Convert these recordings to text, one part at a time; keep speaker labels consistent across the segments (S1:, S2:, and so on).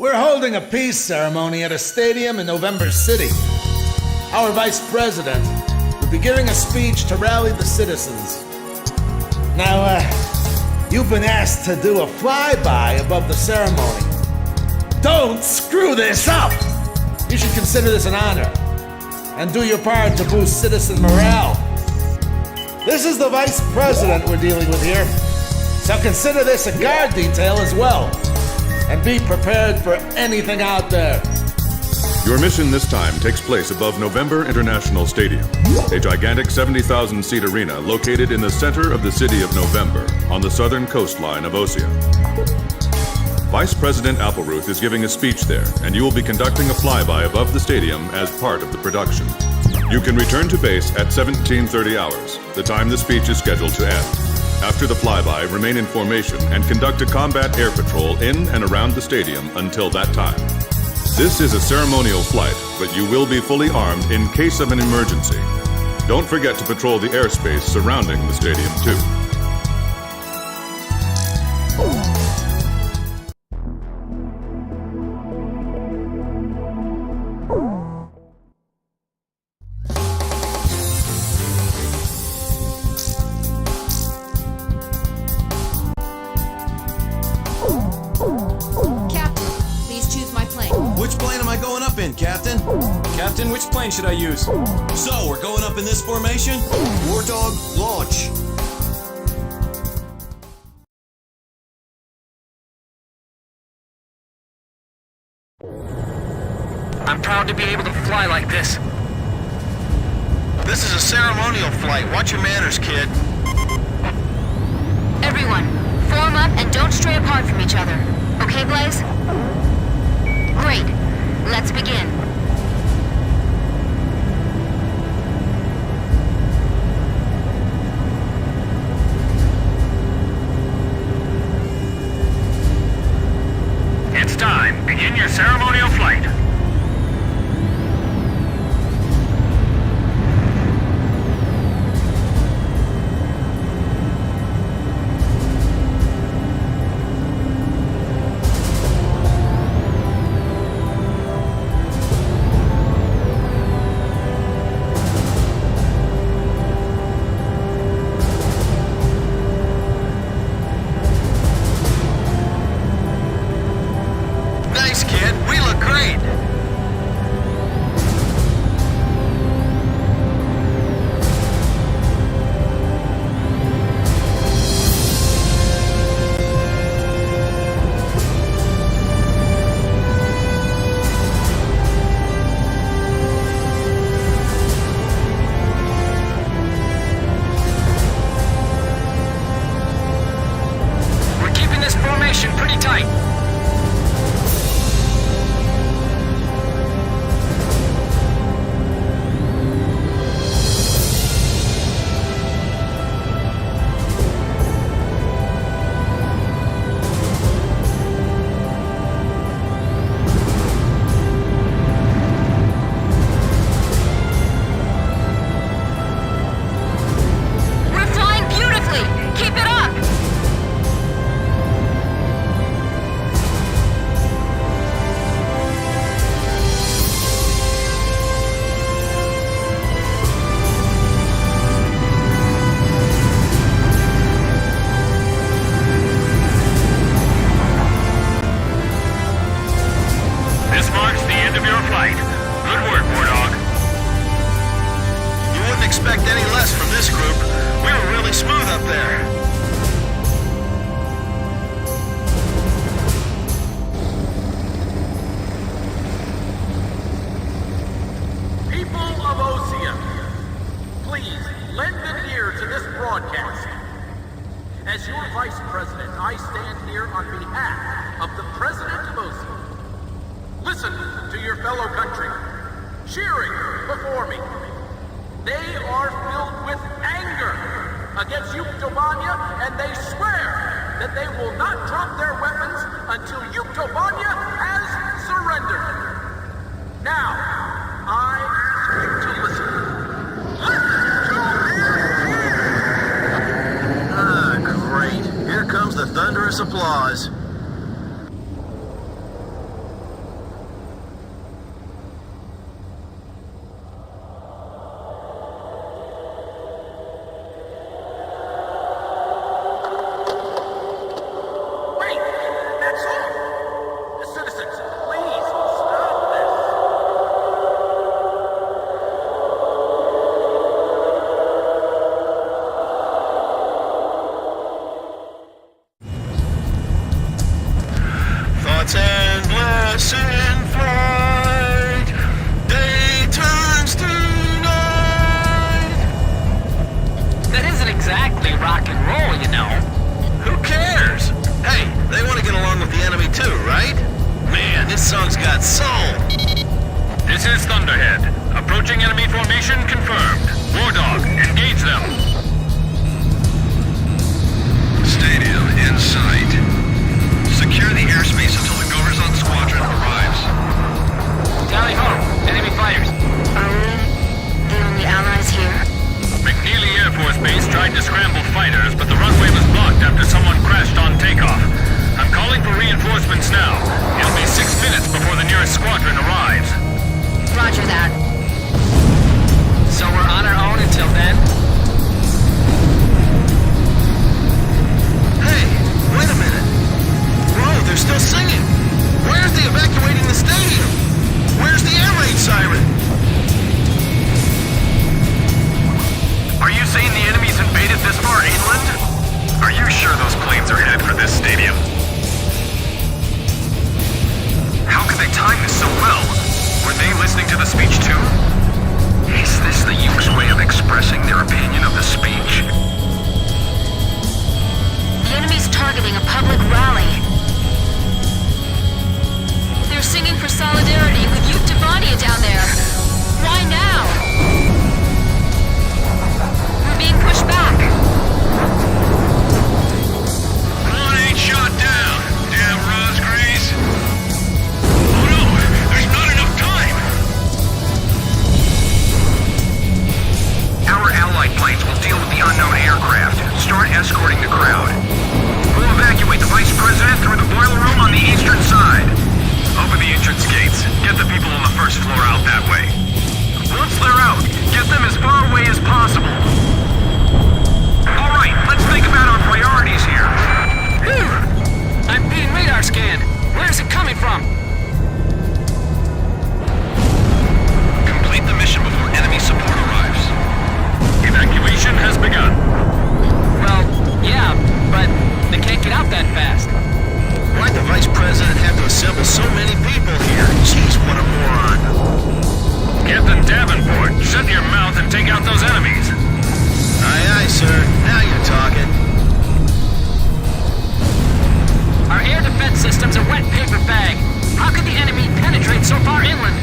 S1: We're holding a peace ceremony at a stadium in November City. Our vice president will be giving a speech to rally the citizens. Now, you've been asked to do a flyby above the ceremony. Don't screw this up! You should consider this an honor and do your part to boost citizen morale. This is the vice president we're dealing with here, so consider this a guard detail as well. And be prepared for anything out there.
S2: Your mission this time takes place above November International Stadium, a gigantic 70,000-seat arena located in the center of the city of November on the southern coastline of Osea. Vice President Appleruth is giving a speech there, and you will be conducting a flyby above the stadium as part of the production. You can return to base at 17:30 hours, the time the speech is scheduled to end. After the flyby, remain in formation and conduct a combat air patrol in and around the stadium until that time. This is a ceremonial flight, but you will be fully armed in case of an emergency. Don't forget to patrol the airspace surrounding the stadium too.
S3: Captain? Captain, which plane should I use?
S4: So, we're going up in this formation? Wardog, launch.
S5: I'm proud to be able to fly like this.
S4: This is a ceremonial flight. Watch your manners, kid.
S6: Everyone, form up and don't stray apart from each other. Okay, Blaze? Great. Let's begin.
S5: It's time. Begin your ceremonial flight. flight. Good work, War Dog.
S4: You wouldn't expect any less from this group. We were really smooth up there.
S7: People of Osea, please lend an ear to this broadcast. As your Vice President, I stand here on behalf of the President of Osea. Listen to your fellow countrymen, cheering before me. They are filled with anger against Yuktobanya, and they swear that they will not drop their weapons until Yuktobanya has surrendered. Now, I want you to listen.
S4: Great. Here comes the thunderous applause.
S7: Wait, that's all. Citizens, please stop this.
S4: Thoughts endless in flight. Day turns to night.
S5: That isn't exactly rock and roll, you know.
S4: Who cares? Hey, they want to get along with the enemy too, right? Man, this song's got soul.
S5: This is Thunderhead. Approaching enemy formation confirmed. War Dog, engage them.
S4: Stadium in sight. Secure the airspace until the Government Squadron arrives.
S5: Tally ho, enemy fighters.
S6: Are we the only allies here?
S5: McNeely Air Force Base tried to scramble fighters, but the runway was blocked after someone crashed on takeoff. I'm calling for reinforcements now. It'll be 6 minutes before the nearest squadron arrives.
S6: Roger that.
S5: So we're on our own until then?
S4: Hey, wait a minute. Whoa, they're still singing. Where's the evacuating the stadium? Where's the air raid siren?
S5: Are you saying the enemy's invaded this far inland? Are you sure those planes are headed for this stadium? How could they time this so well? Were they listening to the speech too? Is this the Yuke's way of expressing their opinion of the speech?
S6: The enemy's targeting a public rally. They're singing for solidarity with Yuktobania down there. Why now? We're being pushed back.
S4: One ain't shot down. Damn Rosgrease. Oh no, there's not enough time.
S5: Our allied planes will deal with the unknown aircraft. Start escorting the crowd. We'll evacuate the Vice President through the boiler room on the eastern side. Open the entrance gates. Get the people on the first floor out that way. Once they're out, get them as far away as possible. All right, let's think about our priorities here. Whew! I'm being radar scanned. Where's it coming from?
S4: Complete the mission before enemy support arrives.
S5: Evacuation has begun. Well, yeah, but they can't get out that fast.
S4: Why'd the Vice President have to assemble so many people here? Jeez, what a moron.
S5: Captain Davenport, shut your mouth and take out those enemies.
S4: Aye, aye, sir. Now you're talking.
S5: Our air defense system's a wet paper bag. How could the enemy penetrate so far inland?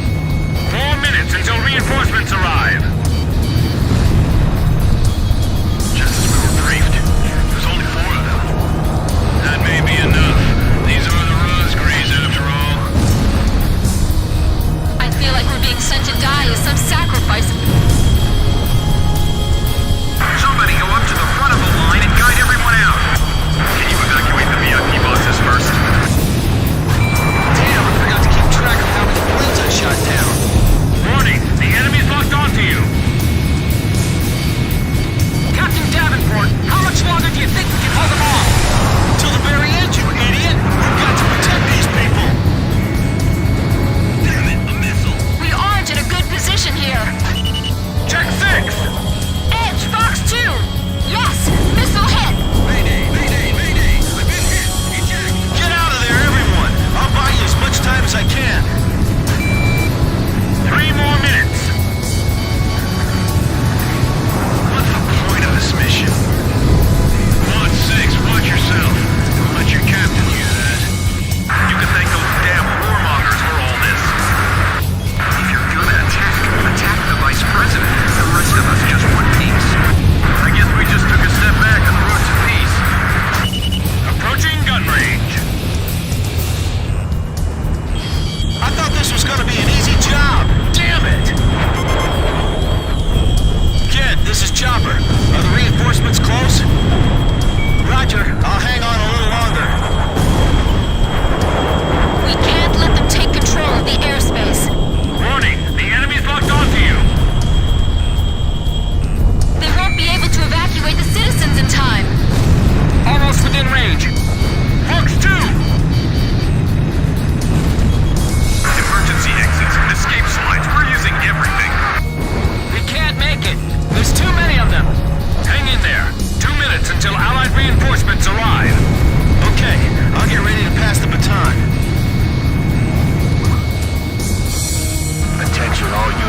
S5: 4 minutes until reinforcements arrive.
S4: Just as we were briefed, there's only 4 of them. That may be enough. These are the Rosgrees, after all.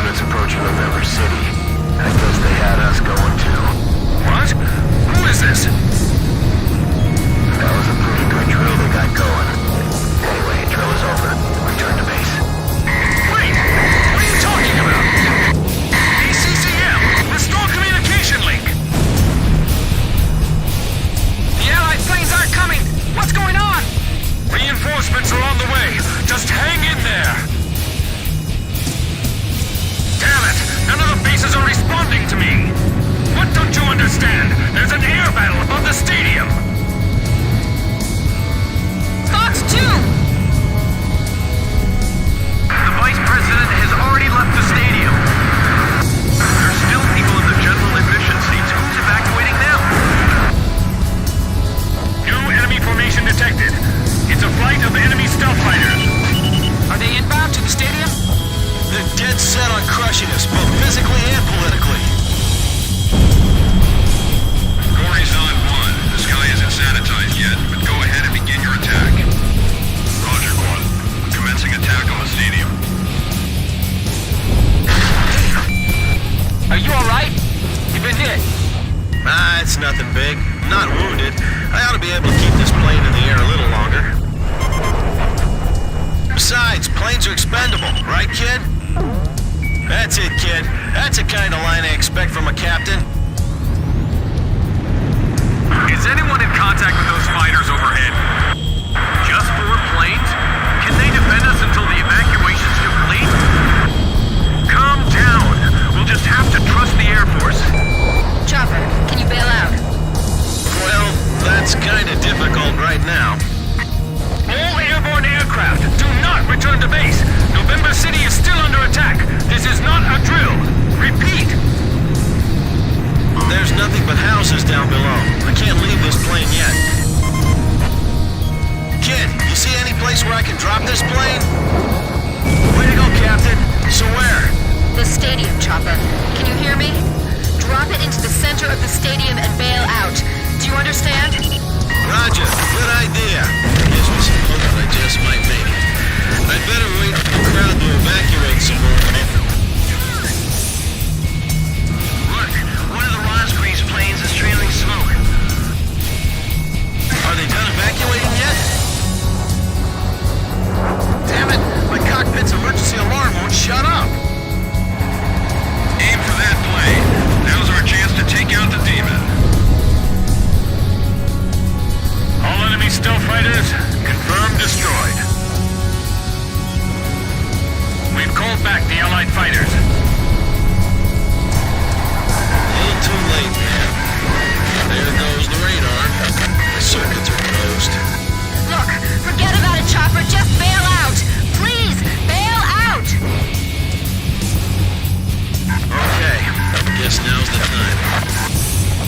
S4: president's approaching November City. I guess they had us going too.
S5: What? Who is this?
S4: That was a pretty good drill they got going. Anyway, drill is over. Return to base.
S5: Wait! What are you talking about? ACCM! Restore communication link! The Allied planes aren't coming! What's going on? Reinforcements are on the way. Just hang in there. Damn it! None of the bases are responding to me. What don't you understand? There's an air battle above the stadium.
S6: Fox 2!
S5: The Vice President has already left the stadium. There's still people in the general admission seats. Who's evacuating them? New enemy formation detected. It's a flight of enemy stealth fighters. Are they inbound to the stadium?
S4: They're dead set on crushing us, both physically and politically.
S2: Horizon 1. The sky isn't sanitized yet, but go ahead and begin your attack. Roger, 1. Commencing attack on the stadium.
S5: Are you alright? You've been hit.
S4: Ah, it's nothing big. I'm not wounded. I ought to be able to keep this plane in the air a little longer. Besides, planes are expendable, right, kid? That's it, kid. That's the kind of line I expect from a captain.
S5: Is anyone in contact with those fighters overhead? Just 4 planes? Can they defend us until the evacuation's complete? Calm down. We'll just have to trust the Air Force.
S6: Chopper, can you bail out?
S4: Well, that's kind of difficult right now.
S5: All airborne aircraft, do not return to base. November City is still under attack. This is not a drill. Repeat.
S4: There's nothing but houses down below. I can't leave this plane yet. Kid, you see any place where I can drop this plane? Way to go, Captain. So where?
S6: The stadium, Chopper. Can you hear me? Drop it into the center of the stadium and bail out. Do you understand?
S4: Roger. Good idea. Gives me some hope that I just might make it. I'd better wait for the crowd to evacuate some more.
S5: Look, one of the Rosgreen's planes is trailing smoke.
S4: Are they done evacuating yet? Damn it! My cockpit's emergency alarm won't shut up!
S2: Aim for that plane. Now's our chance to take out the demon.
S5: All enemy stealth fighters, confirmed destroyed. We've called back the Allied fighters.
S4: A little too late, man. There goes the radar. My circuits are toast.
S6: Look, forget about it, Chopper. Just bail out. Please, bail out.
S4: Okay, guess now's the time.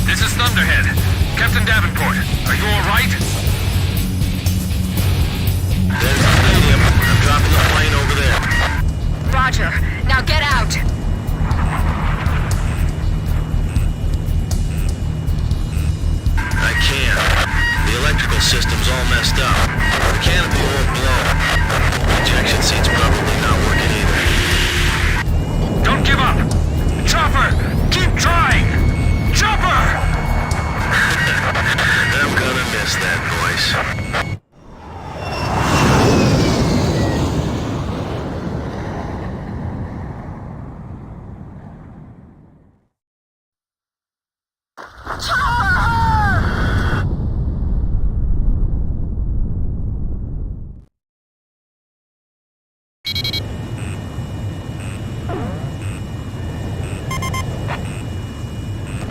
S5: This is Thunderhead. Captain Davenport, are you all right?
S4: There's the stadium. I'm dropping the plane over there.
S6: Roger. Now get out.
S4: I can't. The electrical system's all messed up. The canopy won't blow. Ejection seat's probably not working either.
S5: Don't give up! Chopper! Keep trying! Chopper!
S4: I'm gonna miss that voice.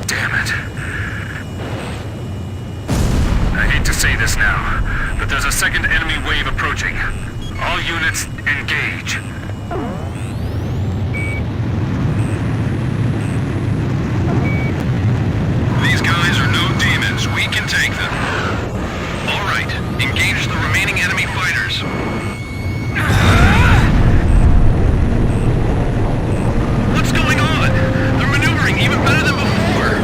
S5: Damn it. I hate to say this now, but there's a second enemy wave approaching. All units, engage.
S2: These guys are no demons. We can take them. All right. Engage the remaining enemy fighters. What's going on? They're maneuvering even better than before.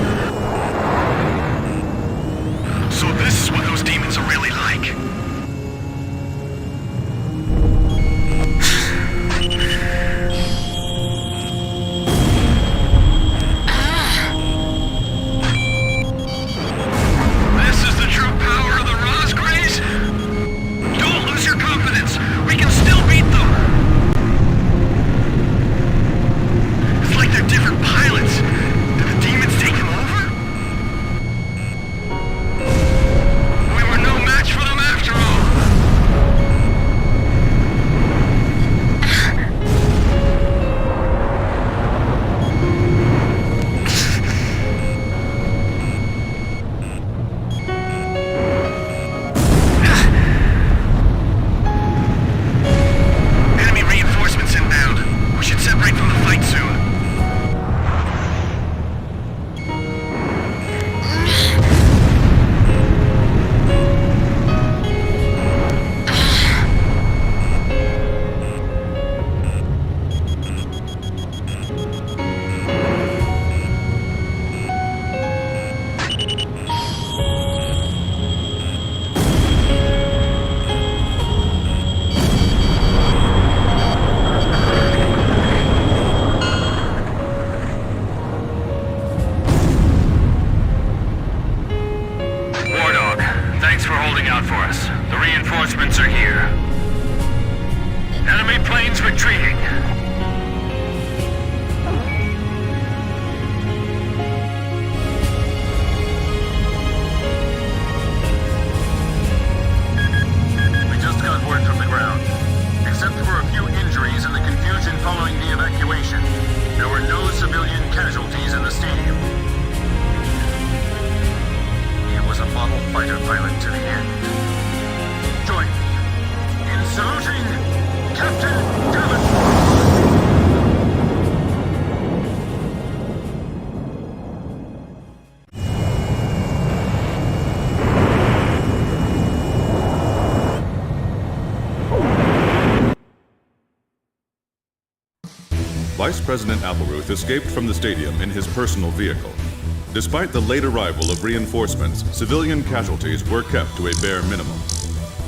S2: So this is what those demons are really like. Vice President Appleruth escaped from the stadium in his personal vehicle. Despite the late arrival of reinforcements, civilian casualties were kept to a bare minimum.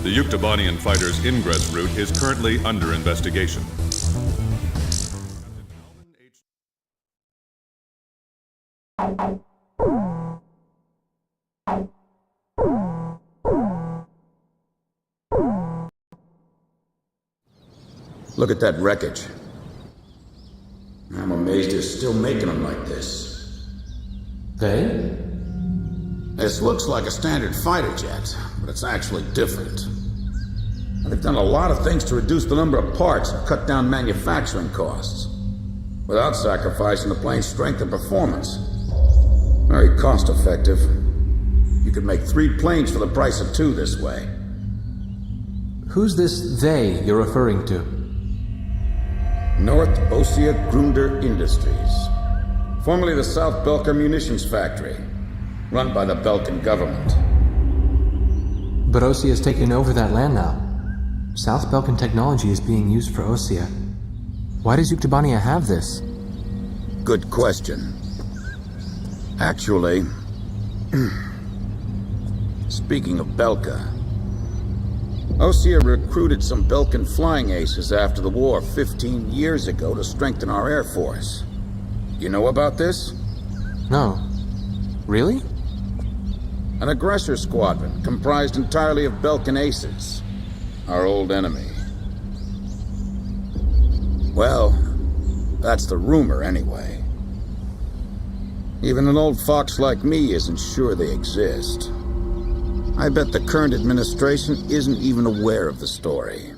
S2: The Yuktobanian fighters' ingress route is currently under investigation.
S8: Look at that wreckage. I'm amazed they're still making them like this.
S9: They?
S8: This looks like a standard fighter jet, but it's actually different. And they've done a lot of things to reduce the number of parts and cut down manufacturing costs, without sacrificing the plane's strength and performance. Very cost-effective. You could make 3 planes for the price of 2 this way.
S9: Who's this they you're referring to?
S8: North Ossia Grunder Industries, formerly the South Belka Munitions Factory, run by the Belkan government.
S9: But Ossia is taking over that land now. South Belkan technology is being used for Ossia. Why does Yuktobania have this?
S8: Good question. Actually, speaking of Belka, Ossia recruited some Belkan flying aces after the war 15 years ago to strengthen our air force. You know about this?
S9: No. Really?
S8: An aggressor squadron comprised entirely of Belkan aces, our old enemy. Well, that's the rumor anyway. Even an old fox like me isn't sure they exist. I bet the current administration isn't even aware of the story.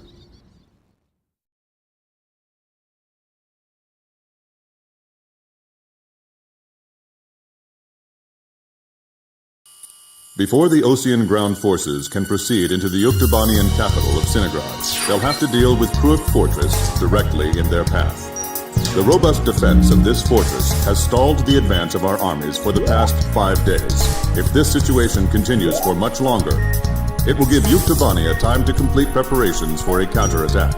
S2: Before the Ossian ground forces can proceed into the Yuktobanian capital of Sinigrad, they'll have to deal with Kruik Fortress directly in their path. The robust defense of this fortress has stalled the advance of our armies for the past 5 days. If this situation continues for much longer, it will give Yuktobania time to complete preparations for a counterattack.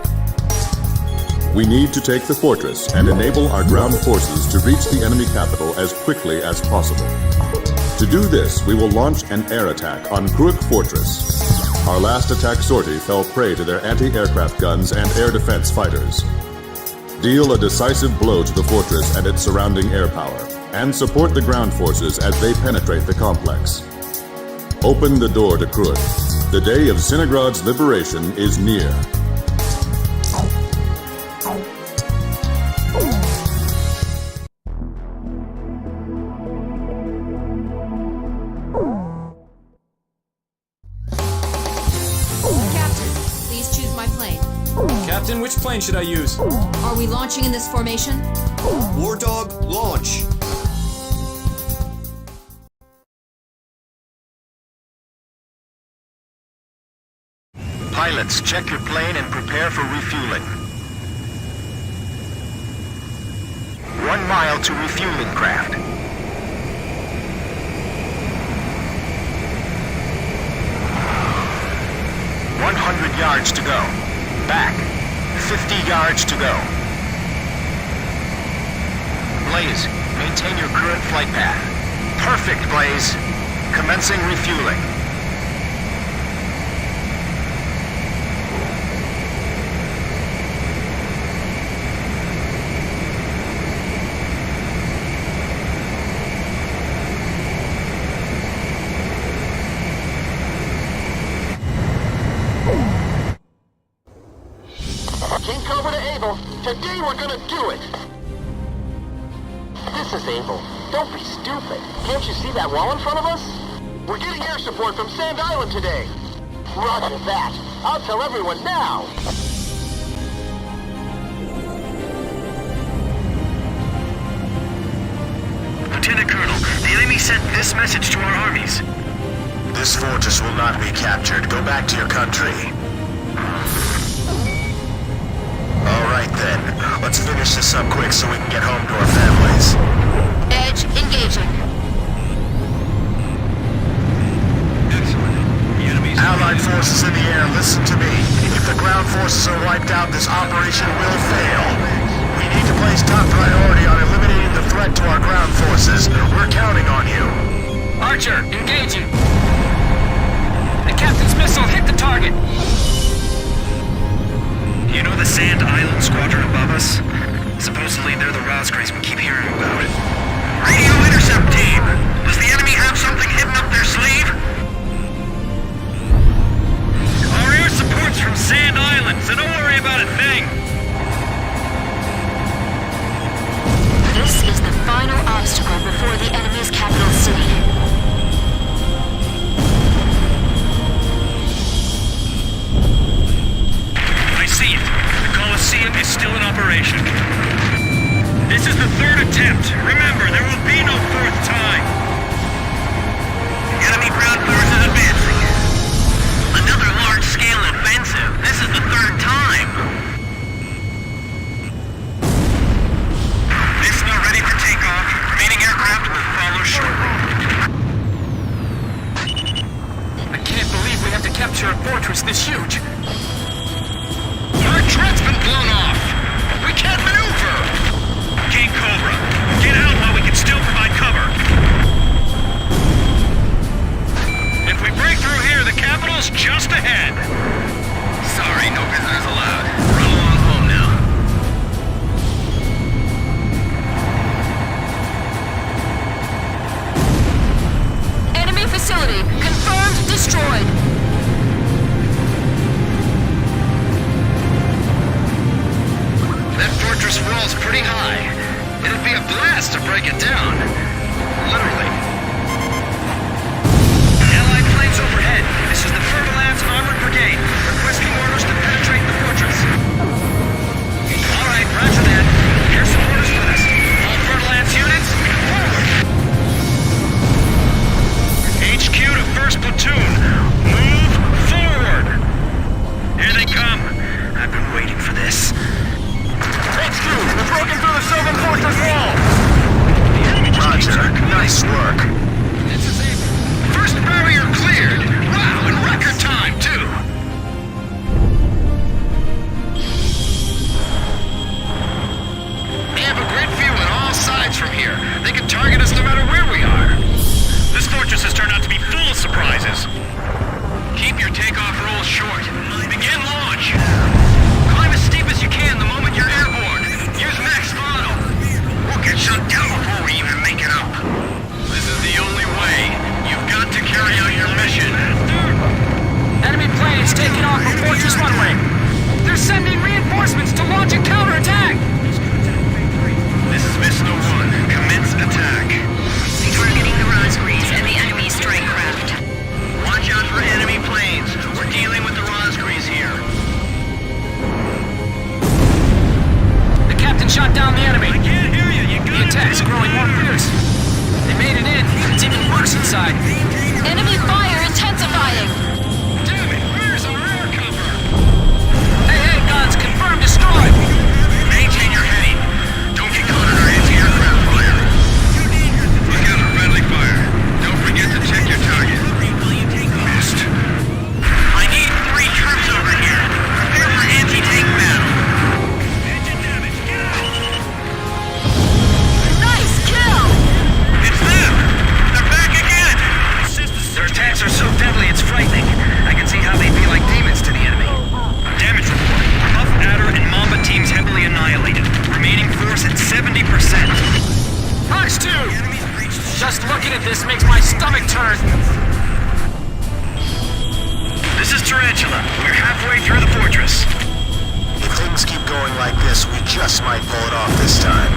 S2: We need to take the fortress and enable our ground forces to reach the enemy capital as quickly as possible. To do this, we will launch an air attack on Kruik Fortress. Our last attack sortie fell prey to their anti-aircraft guns and air defense fighters. Deal a decisive blow to the fortress and its surrounding air power, and support the ground forces as they penetrate the complex. Open the door to Kruik. The day of Sinigrad's liberation is near.
S6: Captain, please choose my plane.
S3: Captain, which plane should I use?
S6: Are we launching in this formation?
S3: War Dog, launch!
S4: Pilots, check your plane and prepare for refueling. 1 mile to refueling craft. 100 yards to go. Back. 50 yards to go. Blaze, maintain your current flight path. Perfect, Blaze. Commencing refueling.
S10: King Cobra to Able. Today we're gonna do it. This is Able. Don't be stupid. Can't you see that wall in front of us? We're getting air support from Sand Island today. Roger that. I'll tell everyone now.
S4: Lieutenant Colonel, the enemy sent this message to our armies. This fortress will not be captured. Go back to your country. All right then. Let's finish this up quick so we can get home to our families.
S6: Edge engaging.
S4: Allied forces in the air, listen to me. If the ground forces are wiped out, this operation will fail. We need to place top
S10: forces. We're counting on you.
S7: Archer, engaging. The captain's missile hit the target.
S4: You know the Sand Island squadron above us? Supposedly they're the Rosgraves we keep hearing about.
S5: Radio intercept team! Does the enemy have something hidden up their sleeve?
S4: Our air support's from Sand Island, so don't worry about a thing.
S6: This is the final obstacle before the enemy's capital city.
S4: I see it. The Colosseum is still in operation. This is the third attempt. Remember, there will be no fourth time.
S5: Enemy ground forces advancing. Another large-scale offensive. This is the third time. This is not ready for takeoff. Remaining aircraft will follow shortly.
S7: I can't believe we have to capture a fortress this huge.
S4: Our turret's been blown off. We can't maneuver. King Cobra, get out while we can still provide cover. If we break through here, the capital's just ahead.
S5: Sorry, no visitors allowed. Run along home now.
S6: Enemy facility confirmed destroyed.
S4: That fortress wall's pretty high. It'd be a blast to break it down. Literally. Allied planes overhead. This is the Fer-de-Lance Armored Brigade, requesting orders to penetrate the fortress. All right, roger that. Air support is with us. All Fer-de-Lance units, forward! HQ to 1st Platoon. Move forward! Here they come. I've been waiting for this.
S10: HQ, we're broken through the Sylvan Fortress wall! Roger, nice work.
S4: This is a first barrier cleared. Wow, in record time, too. They have a great view on all sides from here. They can target us no matter where we are. This fortress has turned out to be full of surprises. Keep your takeoff rolls short. Begin launch. Climb as steep as you can the moment you're airborne. Use max throttle.
S5: We'll get shut down before we even make it up.
S4: This is the only way. You've got to carry out your mission.
S7: Enemy planes taking off from Fortress Runway. They're sending reinforcements to launch a counterattack.
S4: This is Miss No 1. Commence attack.
S6: Targeting the Rosgreaves and the enemy strike craft.
S4: Watch out for enemy planes. We're dealing with the Rosgreaves here.
S7: The captain shot down the enemy.
S4: I can't hear you. You got
S7: The attack's growing more fierce. They made it in. It's even worse inside.
S6: Enemy fire intensifying.
S4: Damn it! Where's our air cover?
S7: Hey, guns confirmed destroyed.
S4: Maintain your heading. Don't get caught in our anti-aircraft fire. Look out for friendly fire. Don't forget to check your target. Missed.
S5: I need 3 troops over here. Prepare for anti-tank battle.
S4: Engine damage. Get out!
S6: Nice kill.
S5: It's them! They're back again!
S4: Their attacks are so deadly, it's frightening. I can see how they'd be like demons to the enemy. Damage report. Puff, Adder, and Mamba teams heavily annihilated. Remaining force at 70%.
S7: Fox 2. Just looking at this makes my stomach turn.
S4: This is Tarantula. We're halfway through the fortress.
S10: If things keep going like this, we just might pull it off this time.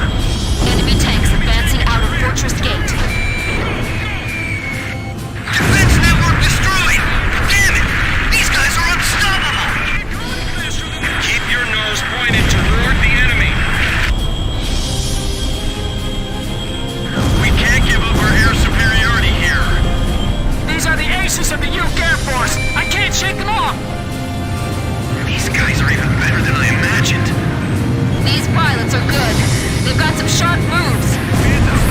S6: Enemy tanks advancing out of Fortress Gate.
S5: Defense network destroyed! Damn it! These guys are unstoppable!
S4: Keep your nose pointed toward the enemy. We can't give up our air superiority here.
S7: These are the aces of the Uke Air Force. I can't shake them off.
S4: These guys are even better than I imagined.
S6: These pilots are good. They've got some sharp moves.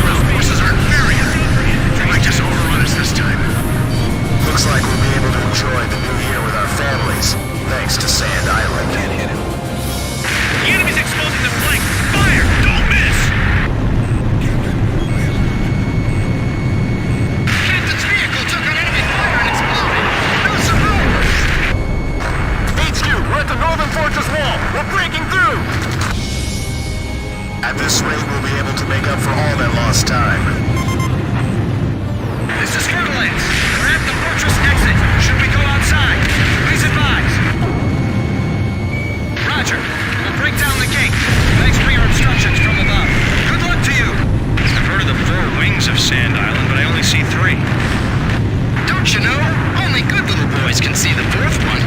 S4: Ground forces aren't very They might just overrun us this time.
S10: Looks like we'll be able to enjoy the new year with our families, thanks to Sand Island.
S4: Can't hit him. The enemy's exposing the flank. Fire! Don't miss! At this rate, we'll be able to make up for all that lost time.
S5: This is Fertilance. We're at the fortress exit. Should we go outside? Please advise. Roger. We'll break down the gate. Thanks for your instructions from above. Good luck to you.
S4: I've heard of the 4 wings of Sand Island, but I only see 3.
S5: Don't you know? Only good little boys can see the 4th one.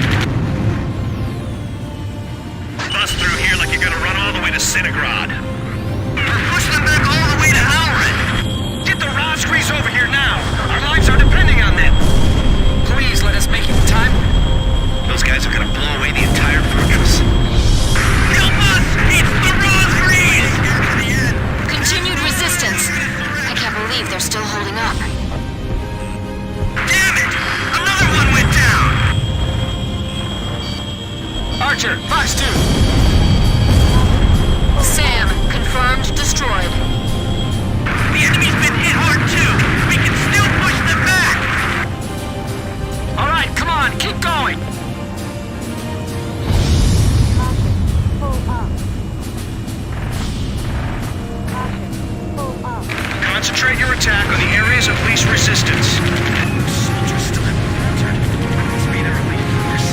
S4: Bust through here like you're gonna run all the way to Cinegrad.
S5: We're pushing them back all the way to Halloran. Get the Rosgrees over here now. Our lives are depending on them. Please let us make it in time.
S4: Those guys are gonna blow away the entire fortress.
S5: Help us! It's the Rosgrees!
S6: Continued resistance. I can't believe they're still holding up.
S5: Damn it! Another one went down! Archer, Fox 2.
S6: Sam, confirmed destroyed.
S5: The enemy's been hit hard too. We can still push them back. All right, come on, keep going.
S4: Concentrate your attack on the areas of least resistance.
S5: Soldiers still haven't faltered. Must be their elite force.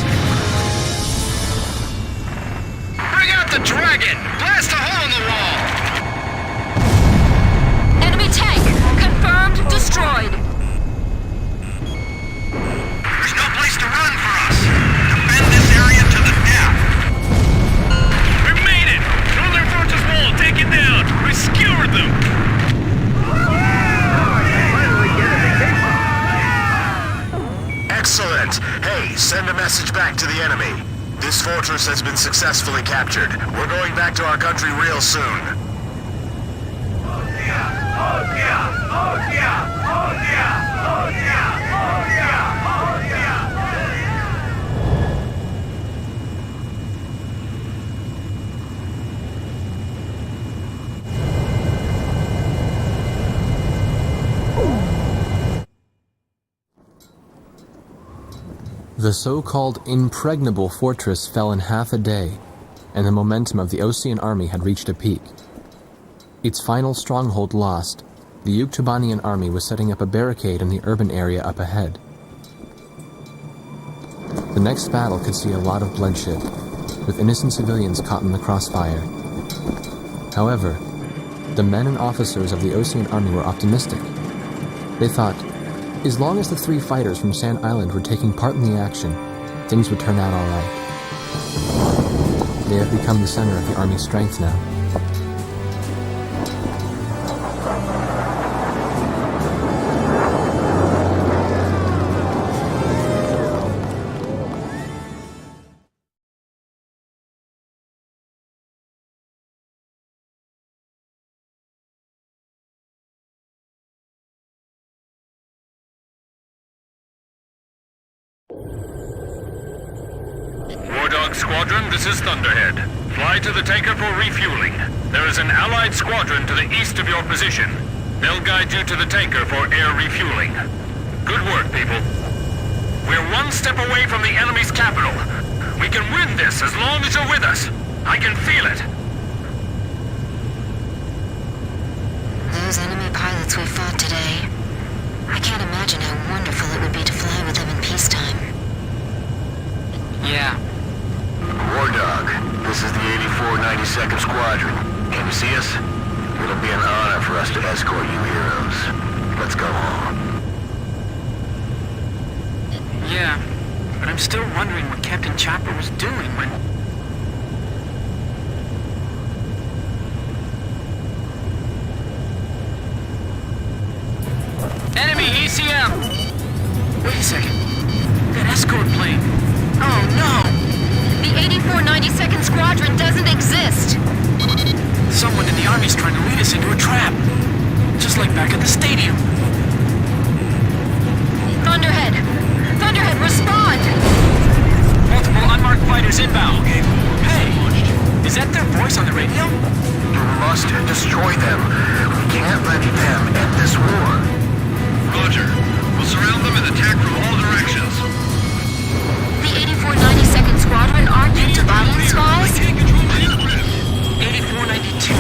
S4: Bring out the dragon! Blast a hole in the wall!
S6: Enemy tank, confirmed destroyed.
S5: There's no place to run for us. Defend this area to the death.
S4: We've made it! Throw their fortress wall, take it down! We skewered them! Excellent! Hey, send a message back to the enemy. This fortress has been successfully captured. We're going back to our country real soon.
S9: The so-called impregnable fortress fell in half a day, and the momentum of the Osean army had reached a peak. Its final stronghold lost, the Yuktubanian army was setting up a barricade in the urban area up ahead. The next battle could see a lot of bloodshed, with innocent civilians caught in the crossfire. However, the men and officers of the Osean army were optimistic. They thought, as long as the 3 fighters from Sand Island were taking part in the action, things would turn out all right. They have become the center of the army's strength now.
S4: War Dog Squadron, this is Thunderhead. Fly to the tanker for refueling. There is an allied squadron to the east of your position. They'll guide you to the tanker for air refueling. Good work, people. We're 1 step away from the enemy's capital. We can win this as long as you're with us. I can feel it.
S6: Those enemy pilots we fought today. I can't imagine how wonderful it would be to fly with them in peacetime.
S5: Yeah.
S4: War Dog, this is the 84 92nd Squadron. Can you see us? It'll be an honor for us to escort you heroes. Let's go home.
S5: Yeah, but I'm still wondering what Captain Chopper was doing when... Enemy ECM! Wait a second. That escort plane. Oh no!
S6: The 84 92nd Squadron doesn't exist!
S5: Someone in the Army's trying to lead us into a trap. Just like back at the stadium.
S6: Thunderhead! Thunderhead, respond!
S5: Multiple unmarked fighters inbound. Hey! Is that their voice on the radio?
S4: You must destroy them. We can't let them end this war. Roger. We'll surround them and attack from all directions.
S6: The 84 92nd Squadron aren't Yuktubanian spies?
S5: 8492.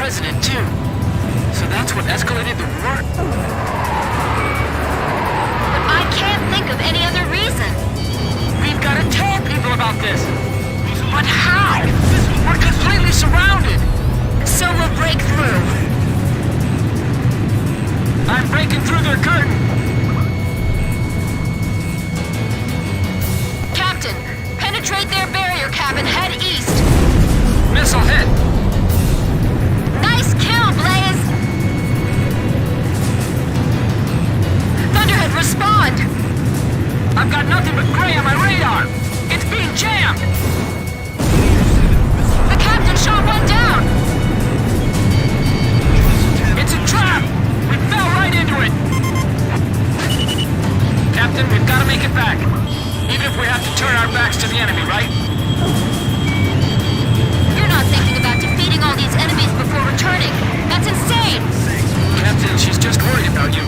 S10: president, too. So that's what escalated the war?
S6: I can't think of any other reason.
S10: We've got to tell people about this. But how? We're completely surrounded.
S6: So we'll break through.
S10: I'm breaking through their curtain.
S6: Captain, penetrate their barrier cap and head east.
S10: Missile hit.
S6: Nice kill, Blaze! Thunderhead, respond!
S10: I've got nothing but gray on my radar. It's being jammed.
S6: The captain shot one down!
S10: It's a trap. We fell right into it. Captain, we've got to make it back. Even if we have to turn our backs to the enemy, right?
S6: You're not thinking about defeating all these enemies before returning. That's insane!
S10: Captain, she's just worried about you.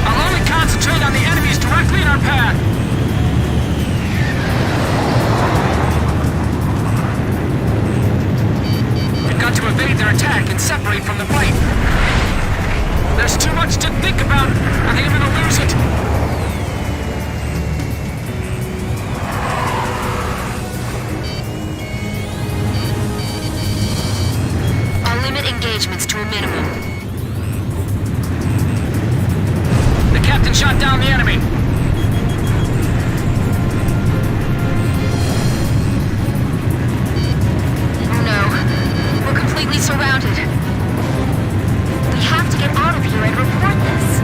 S10: I'll only concentrate on the enemies directly in our path. We've got to evade their attack and separate from the fight. There's too much to think about. I think I'm gonna lose it.
S6: I'll limit engagements to a minimum.
S10: The captain shot down the enemy.
S6: Oh no. We're completely surrounded. We have to get out of here and report this.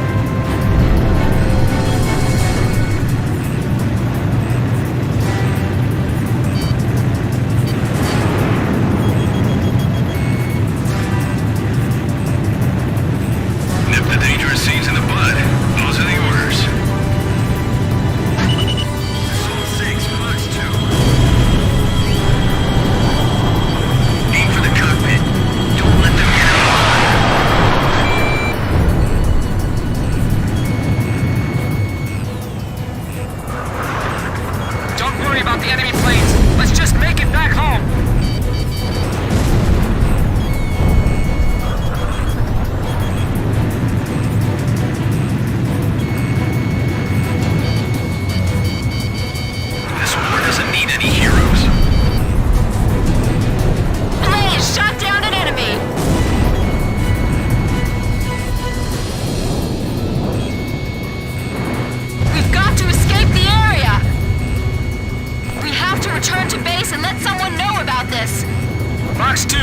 S5: Nip the dangerous seeds in the bud. Those are the orders. Soul 6, Fox 2. Aim for the cockpit. Don't let them get out.
S10: Don't worry about the enemy planes. Let's just make it back home.
S5: This war doesn't need any heroes.
S6: Blaze shot down an enemy! We've got to escape the area! We have to return to base and let someone know about this.
S10: Fox 2.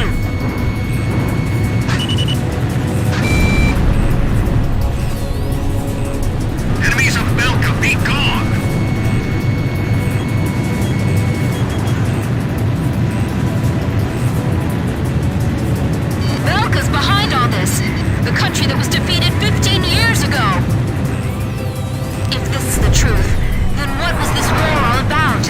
S5: Enemies of Belka, be gone!
S6: Belka's behind all this. The country that was defeated 15 years ago. If this is the truth, then what was this war all about?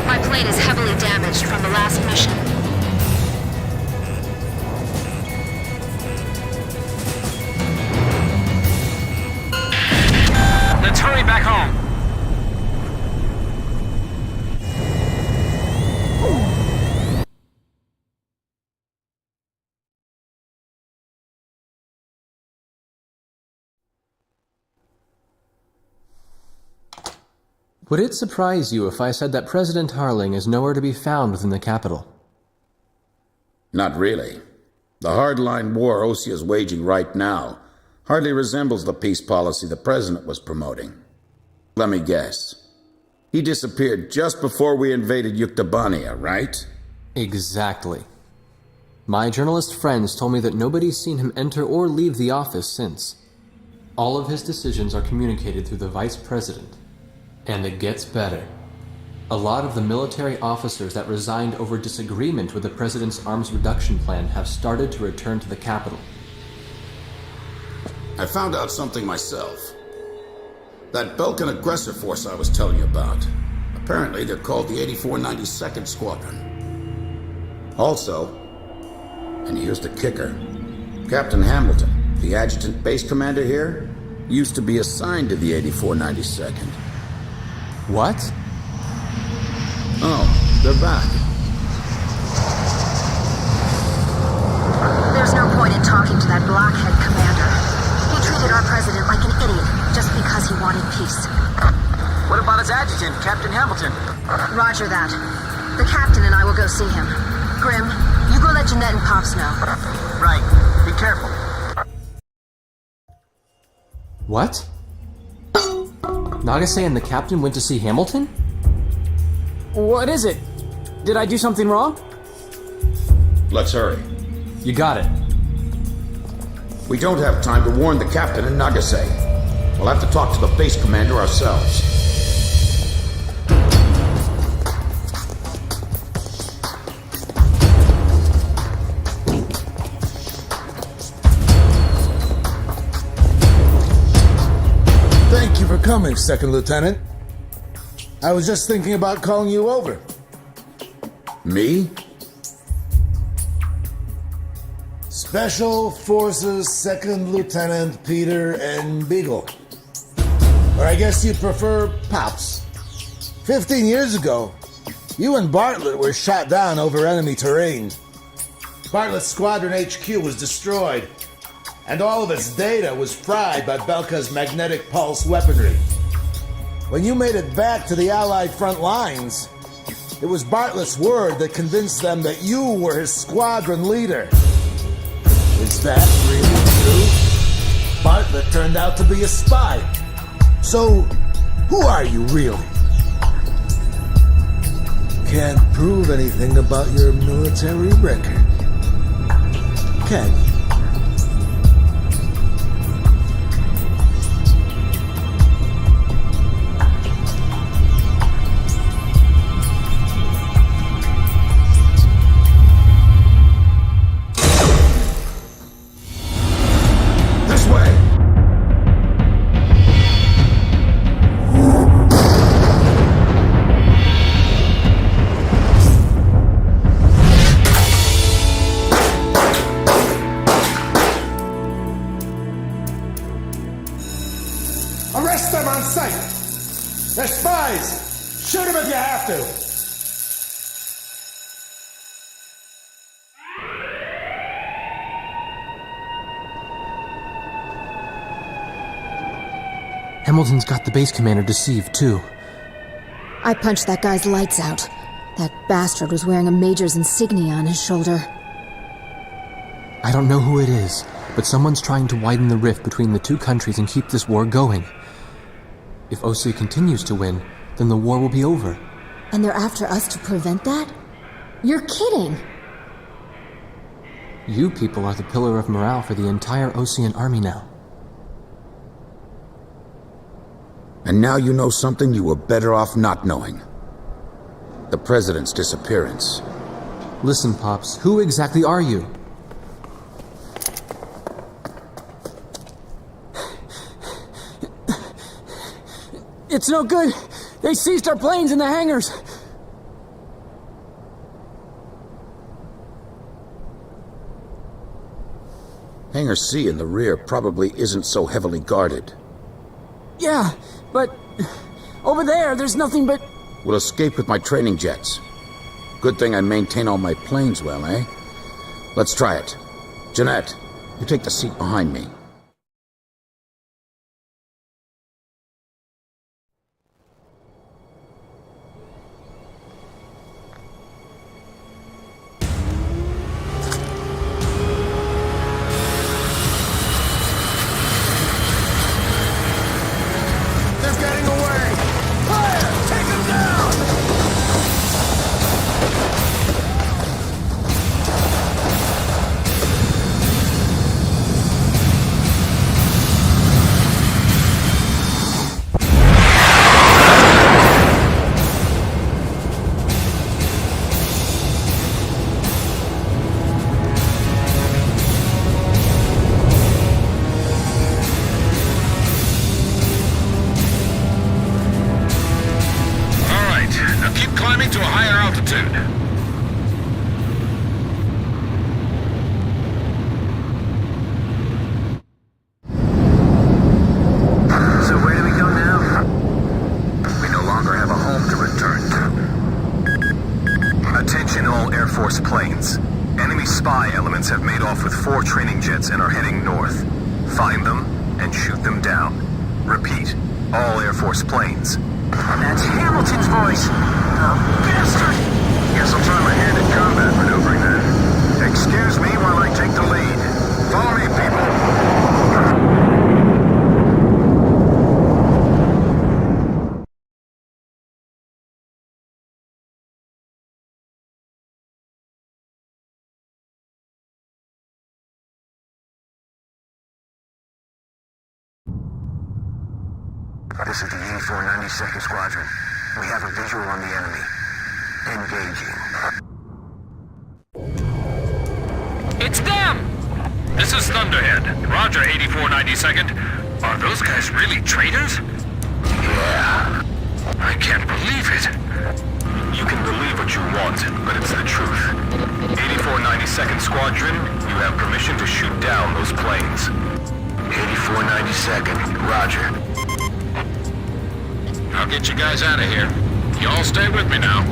S6: My plane is heavily damaged from the last mission.
S10: Let's hurry back home.
S9: Would it surprise you if I said that President Harling is nowhere to be found within the capital?
S8: Not really. The hardline war Osea is waging right now hardly resembles the peace policy the president was promoting. Let me guess. He disappeared just before we invaded Yuktabania, right?
S9: Exactly. My journalist friends told me that nobody's seen him enter or leave the office since. All of his decisions are communicated through the vice president. And it gets better. A lot of the military officers that resigned over disagreement with the president's arms reduction plan have started to return to the capital.
S8: I found out something myself. That Balkan aggressor force I was telling you about. Apparently they're called the 8492nd Squadron. Also, and here's the kicker, Captain Hamilton, the adjutant base commander here, used to be assigned to the 8492nd.
S9: What?
S8: Oh, they're back.
S6: There's no point in talking to that blockhead commander. He treated our president like an idiot just because he wanted peace.
S3: What about his adjutant, Captain Hamilton?
S6: Roger that. The captain and I will go see him. Grim, you go let Jeanette and Pops know.
S3: Right. Be careful.
S9: What? Nagase and the captain went to see Hamilton?
S11: What is it? Did I do something wrong?
S8: Let's hurry.
S9: You got it.
S8: We don't have time to warn the captain in Nagase. We'll have to talk to the base commander ourselves.
S1: Thank you for coming, Second Lieutenant. I was just thinking about calling you over.
S8: Me?
S1: Special Forces Second Lieutenant Peter N. Beagle. Or I guess you prefer Pops. 15 years ago, you and Bartlett were shot down over enemy terrain. Bartlett's Squadron HQ was destroyed, and all of its data was fried by Belka's magnetic pulse weaponry. When you made it back to the Allied front lines, it was Bartlett's word that convinced them that you were his squadron leader. Is that really true? Bartlett turned out to be a spy. So, who are you really? Can't prove anything about your military record, can you? Arrest them on sight! They're spies! Shoot them if you have to!
S9: Hamilton's got the base commander deceived, too.
S6: I punched that guy's lights out. That bastard was wearing a major's insignia on his shoulder.
S9: I don't know who it is, but someone's trying to widen the rift between the two countries and keep this war going. If Osea continues to win, then the war will be over.
S6: And they're after us to prevent that? You're kidding!
S9: You people are the pillar of morale for the entire Osean army now.
S8: And now you know something you were better off not knowing. The President's disappearance.
S9: Listen, Pops, who exactly are you?
S11: It's no good. They seized our planes in the hangars.
S8: Hangar C in the rear probably isn't so heavily guarded.
S11: Yeah, but over there's nothing but...
S8: We'll escape with my training jets. Good thing I maintain all my planes well, eh? Let's try it. Jeanette, you take the seat behind me.
S5: To a higher altitude. So where do we go now? We no longer Force planes. Enemy spy elements have made off with 4 training jets and are heading north. Find them and shoot them down. Repeat, all Air Force planes.
S10: That's Hamilton's voice! The bastard!
S5: Guess I'll try my hand at combat maneuvering then. Excuse me while I take the lead. Follow me, people.
S10: This is the 8492nd Squadron. We have a visual on the enemy. Engaging.
S7: It's them! This is Thunderhead. Roger, 8492nd. Are those guys really traitors?
S5: Yeah.
S7: I can't believe it.
S5: You can believe what you want, but it's the truth. 8492nd Squadron, you have permission to shoot down those planes.
S10: 8492nd, Roger.
S7: I'll get you guys out of here. You all stay with me now.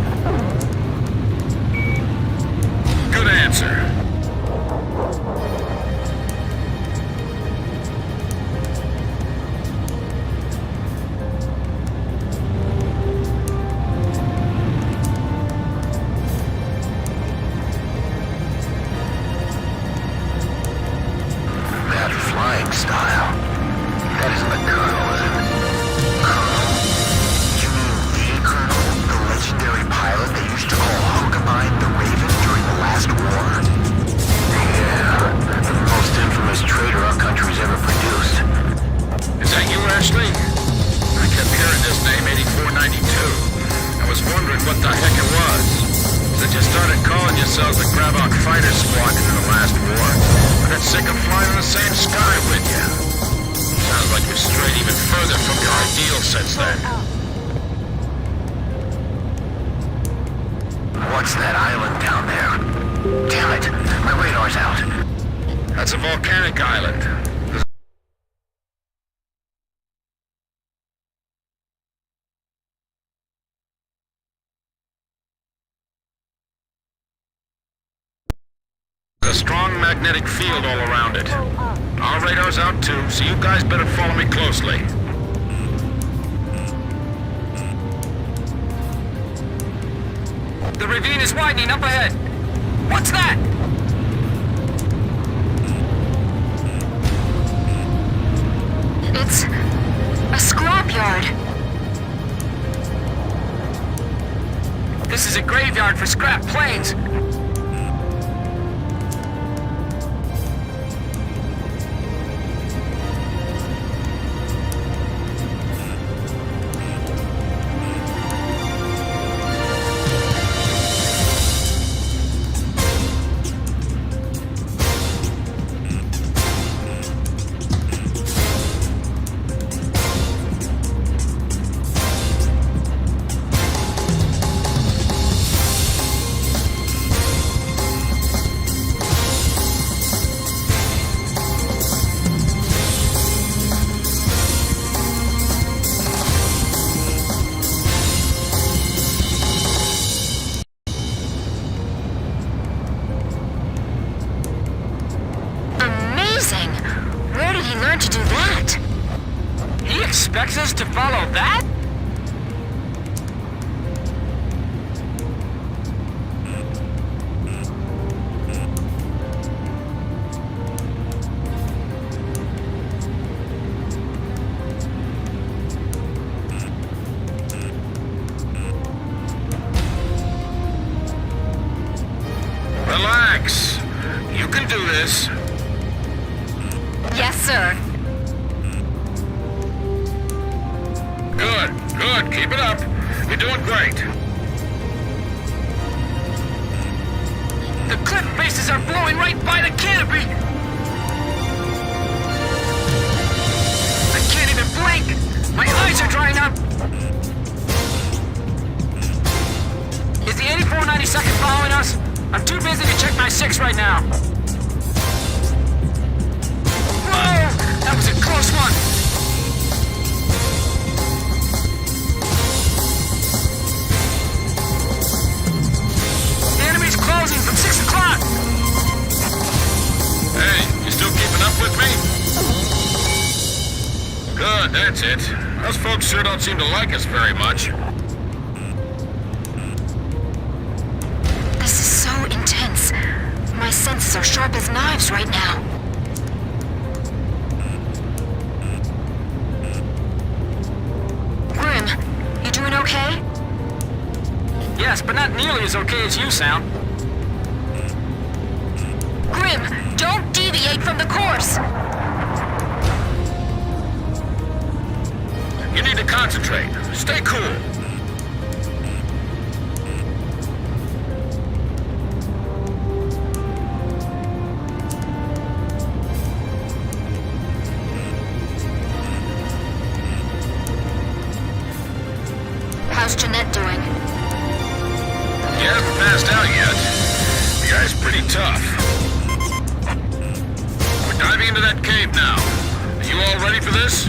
S7: Good answer.
S10: That flying style. That isn't the Colonel, is it? Colonel? You mean the Colonel? The legendary pilot they used to call Hookabine the Raven during the last war? Yeah, the most infamous traitor our country's ever produced.
S7: Is that you, Ashley? I kept hearing this name, 8492. I was wondering what the heck it was. Since you started calling yourselves the Grabok Fighter Squadron in the last war, I got sick of flying in the same sky with you. Sounds like you've strayed even further from your ideals since then.
S10: What's that island down there? Damn it, my radar's out.
S7: That's a volcanic island. There's a strong magnetic field all around it. Our radar's out too, so you guys better follow me closely. The ravine is widening up ahead. What's that?
S6: It's a scrapyard.
S7: This is a graveyard for scrap planes. Expects us to follow that? Relax. You can do this.
S6: Yes, sir.
S7: Good, good. Keep it up. You're doing great. The cliff faces are blowing right by the canopy. I can't even blink. My eyes are drying up. Is the 8492nd following us? I'm too busy to check my 6 right now. Whoa! That was a close one. The enemy's closing from
S5: that's it. Those folks sure don't seem to like us very much.
S6: This is so intense. My senses are sharp as knives right now. Grim, you doing okay?
S11: Yes, but not nearly as okay as you sound.
S6: Grim, don't deviate from the course!
S5: You need to concentrate. Stay cool.
S6: How's Jeanette doing?
S5: He hasn't passed out yet. The guy's pretty tough. We're diving into that cave now. Are you all ready for this?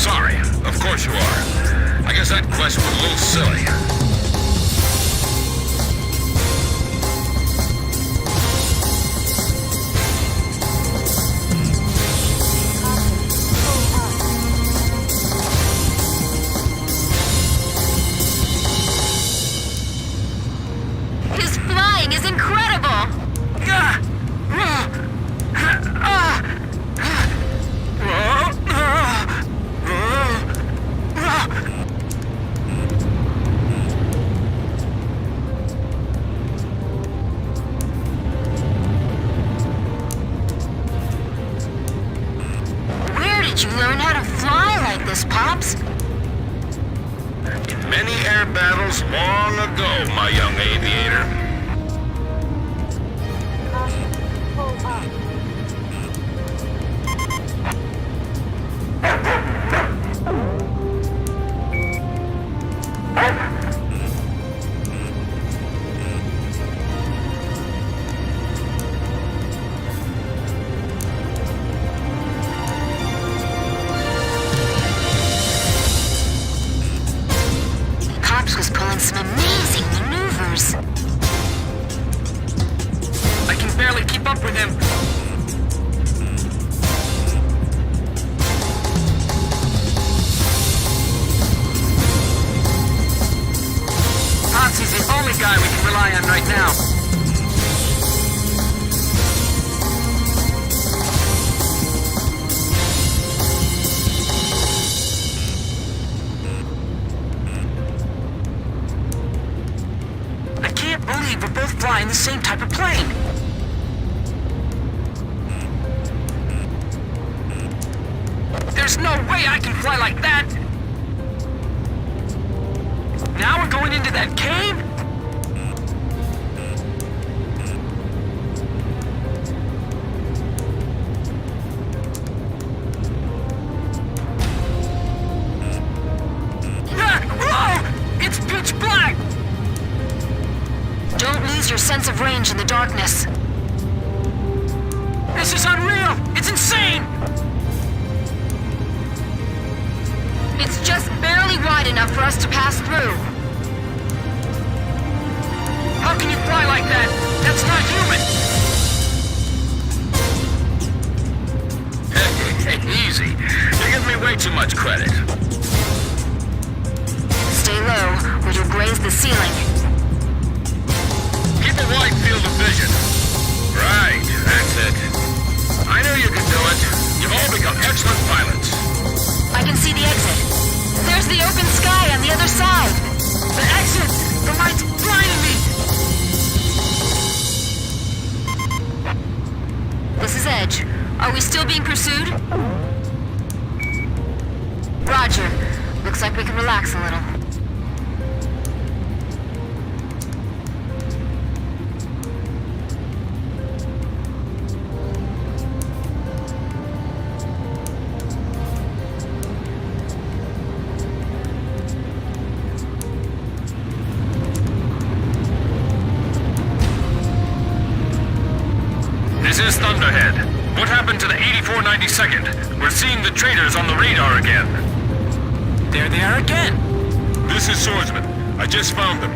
S5: Sorry, of course you are. I guess that question was a little silly.
S6: His flying is incredible! Where did you learn how to fly like this, Pops?
S5: In many air battles long ago, my young aviator.
S6: Pops was pulling some amazing maneuvers.
S11: I can barely keep up with him. Pops is the only guy we can rely on right now. I can't believe we're both flying the same type of plane. There's no way I can fly like that! Now we're going into that cave? It's pitch black!
S6: Don't lose your sense of range in the darkness.
S11: This is unreal! It's insane!
S6: It's just barely wide enough for us to pass through.
S11: How can you fly like that? That's not human!
S5: Hey, easy. You're giving me way too much credit.
S6: Stay low, or you'll graze the ceiling.
S5: Keep a wide field of vision. Right, that's it. I knew you could do it. You've all become excellent pilots.
S6: I can see the exit. There's the open sky on the other side.
S11: The exit! The light's blinding me!
S6: This is Edge. Are we still being pursued? Roger. Looks like we can relax a little.
S5: This is Thunderhead. What happened to the 8492nd? We're seeing the traitors on the radar again.
S11: There they are again!
S5: This is Swordsman. I just found them.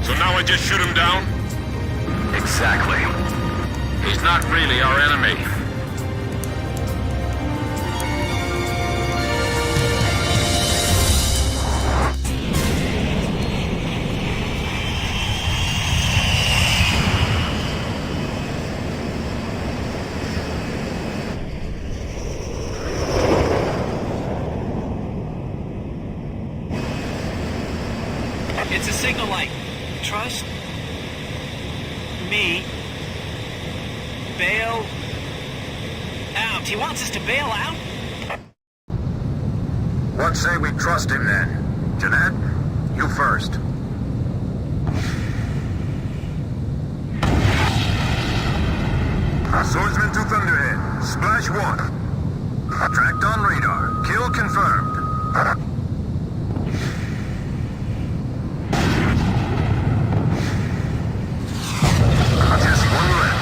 S5: So now I just shoot him down? Exactly. He's not really our enemy.
S12: It's a signal light. Trust me. Bail out. He wants us to bail out?
S5: What say we trust him then? Jeanette, you first. Swordsman to Thunderhead. Splash 1. Tracked on radar. Kill confirmed. Just one left.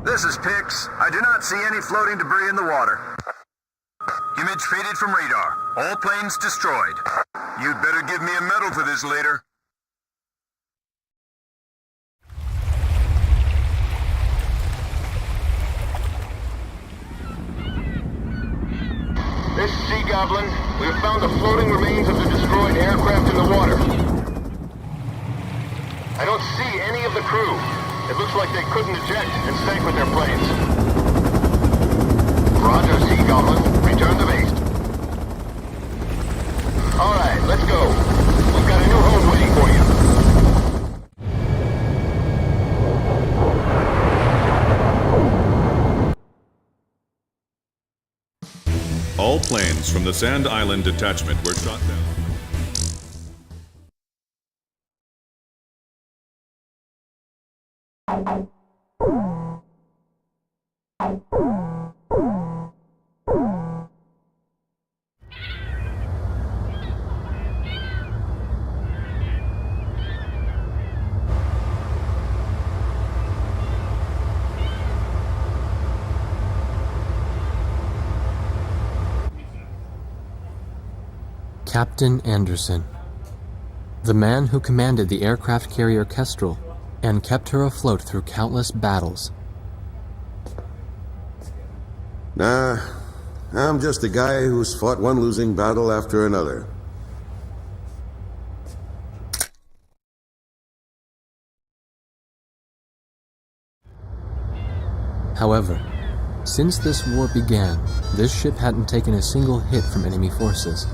S5: This is Pix. I do not see any floating debris in the water. Image faded from radar. All planes destroyed. You'd better give me a medal for this later.
S10: This is Sea Goblin. We have found the floating remains of the destroyed aircraft in the water. I don't see any of the crew. It looks like they couldn't eject and sank with their planes. Roger, Sea Goblin. Return to base. All right, let's go. We've got a new home waiting for you.
S2: All planes from the Sand Island detachment were shot down.
S9: Captain Anderson, the man who commanded the aircraft carrier Kestrel and kept her afloat through countless battles.
S13: Nah, I'm just a guy who's fought one losing battle after another.
S9: However, since this war began, this ship hadn't taken a single hit from enemy forces.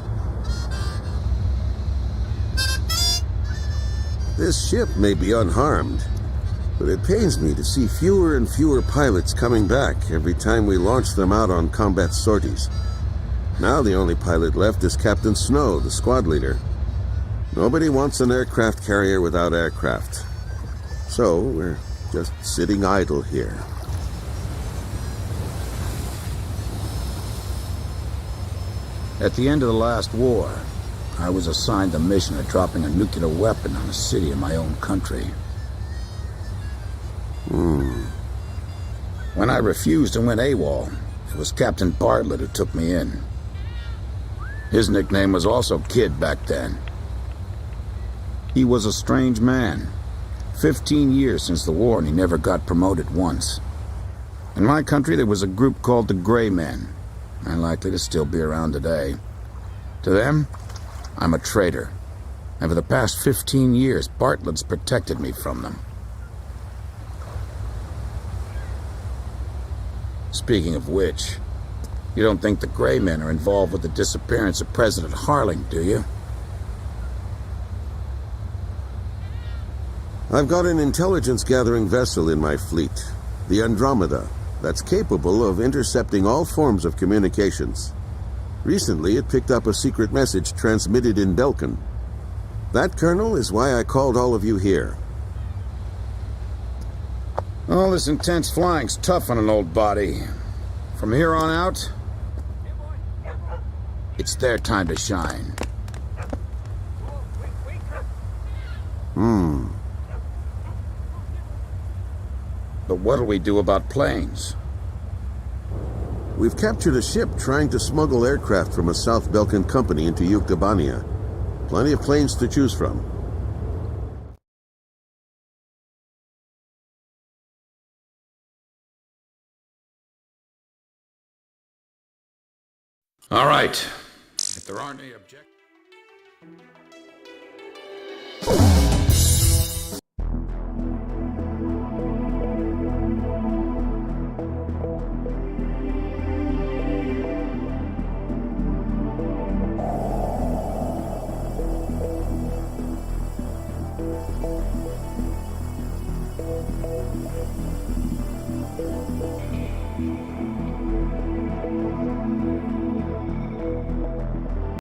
S13: This ship may be unharmed, but it pains me to see fewer and fewer pilots coming back every time we launch them out on combat sorties. Now the only pilot left is Captain Snow, the squad leader. Nobody wants an aircraft carrier without aircraft. So we're just sitting idle here.
S8: At the end of the last war, I was assigned the mission of dropping a nuclear weapon on a city in my own country. When I refused and went AWOL, it was Captain Bartlett who took me in. His nickname was also Kid back then. He was a strange man. 15 years since the war and he never got promoted once. In my country there was a group called the Gray Men, and likely to still be around today. To them, I'm a traitor, and for the past 15 years, Bartlett's protected me from them. Speaking of which, you don't think the Gray Men are involved with the disappearance of President Harling, do you?
S13: I've got an intelligence-gathering vessel in my fleet, the Andromeda, that's capable of intercepting all forms of communications. Recently, it picked up a secret message transmitted in Belkin. That, Colonel, is why I called all of you here.
S8: All this intense flying's tough on an old body. From here on out, it's their time to shine. But what'll we do about planes?
S13: We've captured a ship trying to smuggle aircraft from a South Belkan company into Yuktabania. Plenty of planes to choose from.
S8: All right. If there aren't any objections...